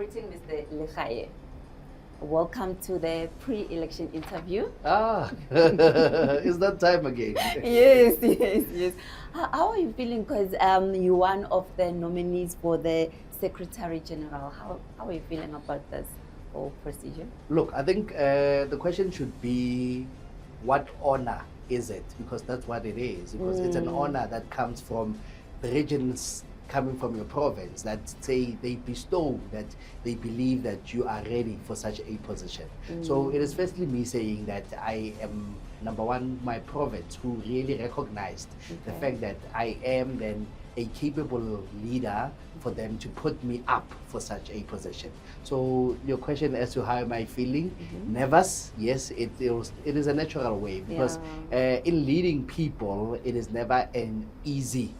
Greeting, Mr. Legae. Welcome to the pre-election interview. It's that time again. Yes. How are you feeling? Because you're one of the nominees for the Secretary General. How are you feeling about this whole procedure? Look, I think the question should be, what honor is it? Because that's what it is. Because it's an honor that comes from the regions coming from your province that say they bestow, that they believe that you are ready for such a position. So it is firstly me saying that I am, number one, my province who really recognized the fact that I am then a capable leader for them to put me up for such a position. So your question as to how am I feeling? Nervous? Yes, it is a natural way, because in leading people, it is never an easy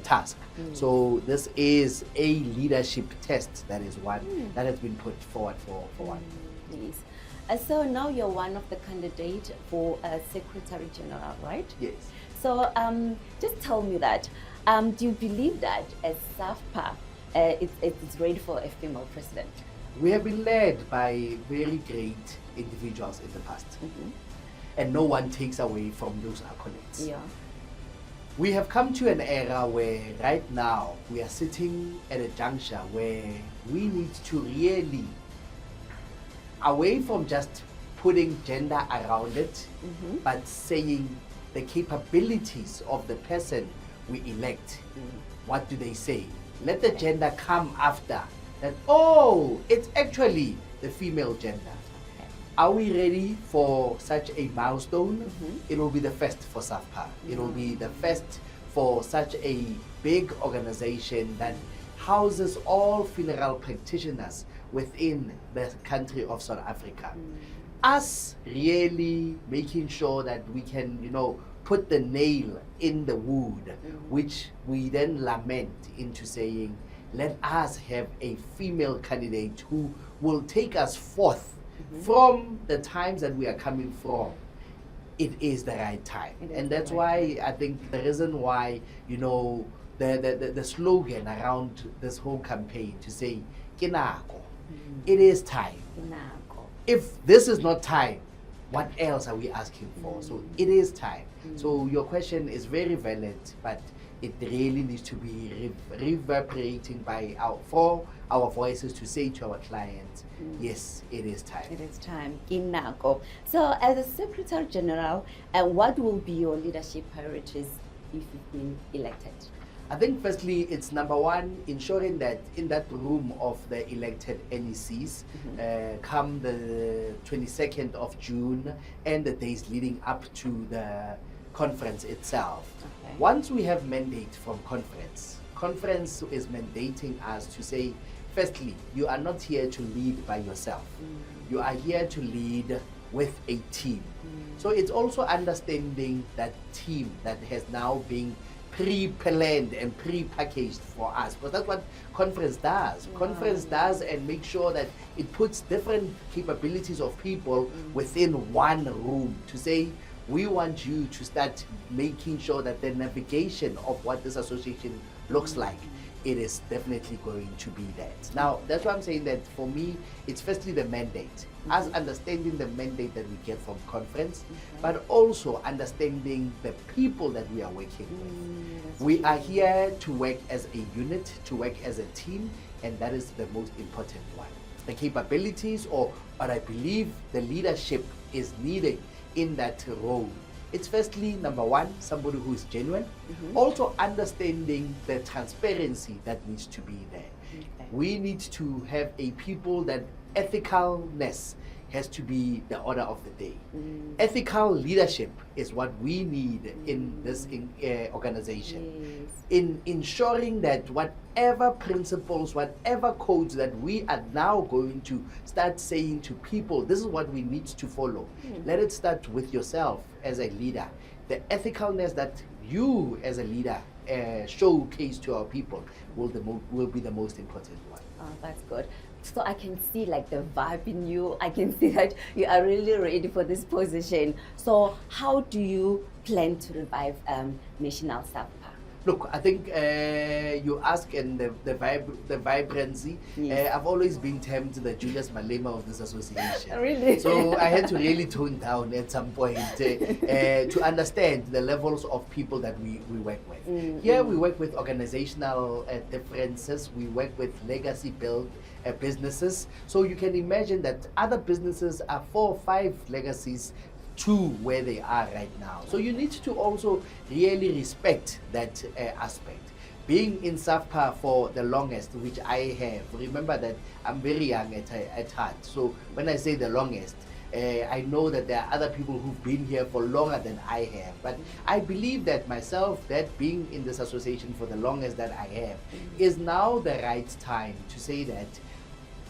task. So this is a leadership test, that is one that has been put forward for one. Yes. So now you're one of the candidates for Secretary General, right? Yes. So just tell me that, do you believe that as SAFPA it's ready for a female president? We have been led by very great individuals in the past, and no one takes away from those accolades. Yeah. We have come to an era where right now we are sitting at a juncture where we need to really, away from just putting gender around it, but saying the capabilities of the person we elect. What do they say? Let the gender come after that. Oh, it's actually the female gender. Are we ready for such a milestone? It will be the first for SAFPA. It will be the first for such a big organization that houses all funeral practitioners within the country of South Africa. Us really making sure that we can, put the nail in the wood, which we then lament into saying, let us have a female candidate who will take us forth from the times that we are coming from. It is the right time. And that's why I think the reason why, the slogan around this whole campaign to say, Kinako, it is time. If this is not time, what else are we asking for? So it is time. So your question is very valid, but it really needs to be reverberating for our voices to say to our clients, yes, it is time. It is time. Inako. So as a Secretary General, what will be your leadership priorities if you've been elected? I think firstly, it's number one, ensuring that in that room of the elected NECs, come the 22nd of June and the days leading up to the conference itself. Once we have mandate from conference is mandating us to say, firstly, you are not here to lead by yourself. You are here to lead with a team. So it's also understanding that team that has now been pre-planned and pre-packaged for us, because that's what conference does. Conference does and make sure that it puts different capabilities of people within one room to say, we want you to start making sure that the navigation of what this association looks like, it is definitely going to be that. Now, that's why I'm saying that for me, it's firstly the mandate. Us understanding the mandate that we get from conference, but also understanding the people that we are working with. We are here to work as a unit, to work as a team, and that is the most important one. The capabilities, but I believe the leadership is needed in that role. It's firstly, number one, somebody who is genuine. Also understanding the transparency that needs to be there. We need to have a people that ethicalness has to be the order of the day. Ethical leadership is what we need in this organization. In ensuring that whatever principles, whatever codes that we are now going to start saying to people, this is what we need to follow. Let it start with yourself as a leader. The ethicalness that you as a leader showcase to our people will be the most important one. Oh, that's good. So I can see like the vibe in you. I can see that you are really ready for this position. So how do you plan to revive National SAFPA? Look, I think you ask and the vibrancy. Yes. I've always been termed the Julius Malema of this association. Really? So I had to really tone down at some point to understand the levels of people that we work with. Here we work with organizational differences. We work with legacy build businesses. So you can imagine that other businesses are 4 or 5 legacies to where they are right now. So you need to also really respect that aspect. Being in SAFPA for the longest, which I have, remember that I'm very young at heart. So when I say the longest, I know that there are other people who've been here for longer than I have. But I believe that myself, that being in this association for the longest that I have, is now the right time to say that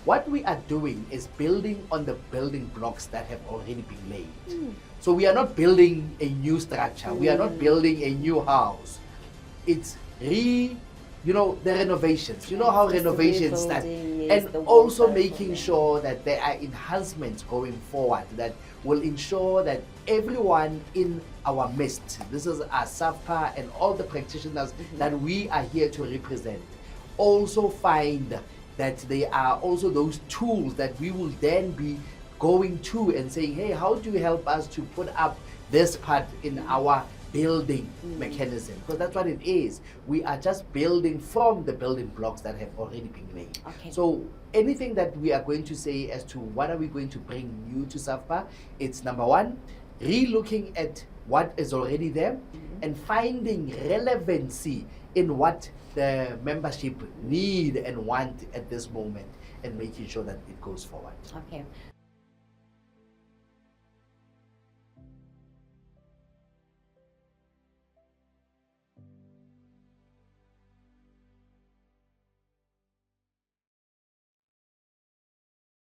what we are doing is building on the building blocks that have already been laid. So we are not building a new structure. We are not building a new house. It's the renovations. You know how Just renovations start. rebuilding, yes, And the also walls are making falling. sure that there are enhancements going forward that will ensure that everyone in our midst, this is our SAFPA and all the practitioners that we are here to represent, also find that there are also those tools that we will then be going to and saying, hey, how do you help us to put up this part in our building mechanism? Because that's what it is. We are just building from the building blocks that have already been laid. Okay. So anything that we are going to say as to what are we going to bring new to SAFPA, it's number one, re-looking at what is already there and finding relevancy in what the membership need and want at this moment and making sure that it goes forward. Okay.